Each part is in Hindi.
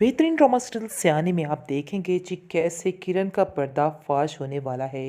बेहतरीन ड्रामा सीरियल सयानी में आप देखेंगे जी कैसे किरण का पर्दाफाश होने वाला है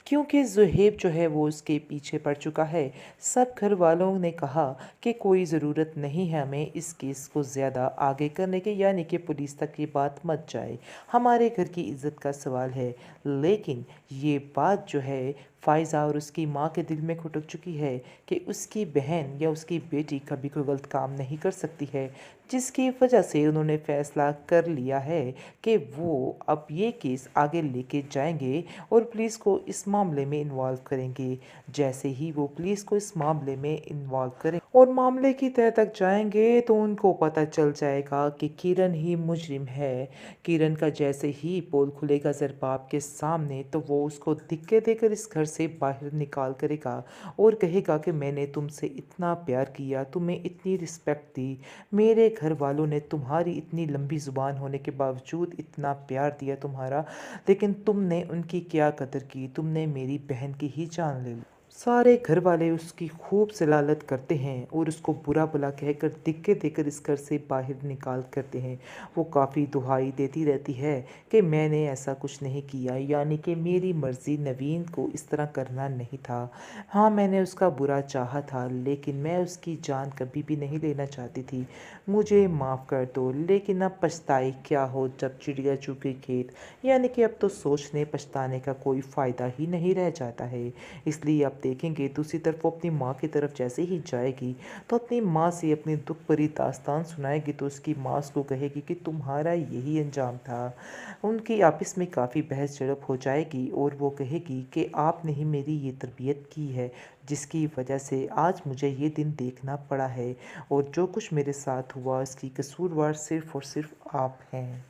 क्योंकि ज़ुहैब जो है वो उसके पीछे पड़ चुका है। सब घर वालों ने कहा कि कोई ज़रूरत नहीं है हमें इस केस को ज़्यादा आगे करने के, यानी कि पुलिस तक ये बात मत जाए, हमारे घर की इज़्ज़त का सवाल है। लेकिन ये बात जो है फ़ायज़ा और उसकी माँ के दिल में खटक चुकी है कि उसकी बहन या उसकी बेटी कभी कोई गलत काम नहीं कर सकती है, जिसकी वजह से उन्होंने फ़ैसला कर लिया है कि वो अब ये केस आगे लेके जाएंगे और पुलिस को इस मामले में इन्वॉल्व करेंगे। जैसे ही वो पुलिस को इस मामले में इन्वॉल्व करें और मामले की तह तक जाएंगे तो उनको पता चल जाएगा कि किरण ही मुजरिम है। किरण का जैसे ही पोल खुलेगा ज़रबाब के सामने तो वो उसको धिक्के देकर इस घर से बाहर निकाल करेगा और कहेगा कि मैंने तुमसे इतना प्यार किया, तुम्हें इतनी रिस्पेक्ट दी, मेरे घर वालों ने तुम्हारी इतनी लंबी ज़ुबान होने के बावजूद इतना प्यार दिया तुम्हारा, लेकिन तुमने उनकी क्या कदर की, तुमने मेरी बहन की ही जान ले ली। सारे घर वाले उसकी खूब सलालत करते हैं और उसको बुरा भला कहकर धिक्के देकर इस घर से बाहर निकाल करते हैं। वो काफ़ी दुहाई देती रहती है कि मैंने ऐसा कुछ नहीं किया, यानी कि मेरी मर्ज़ी नवीन को इस तरह करना नहीं था। हाँ, मैंने उसका बुरा चाहा था, लेकिन मैं उसकी जान कभी भी नहीं लेना चाहती थी। मुझे माफ़ कर दो, लेकिन अब पछताई क्या हो जब चिड़िया चुग गई खेत, यानी कि अब तो सोचने पछताने का कोई फ़ायदा ही नहीं रह जाता है। इसलिए आप देखेंगे दूसरी तरफ वो अपनी माँ की तरफ जैसे ही जाएगी तो अपनी माँ से अपनी दुख भरी दास्तान सुनाएगी, तो उसकी माँ उसको कहेगी कि तुम्हारा यही अंजाम था। उनकी आपस में काफ़ी बहस झड़प हो जाएगी और वो कहेगी कि आपने ही मेरी ये तरबियत की है, जिसकी वजह से आज मुझे ये दिन देखना पड़ा है, और जो कुछ मेरे साथ हुआ इसकी कसूरवार सिर्फ़ और सिर्फ़ आप हैं।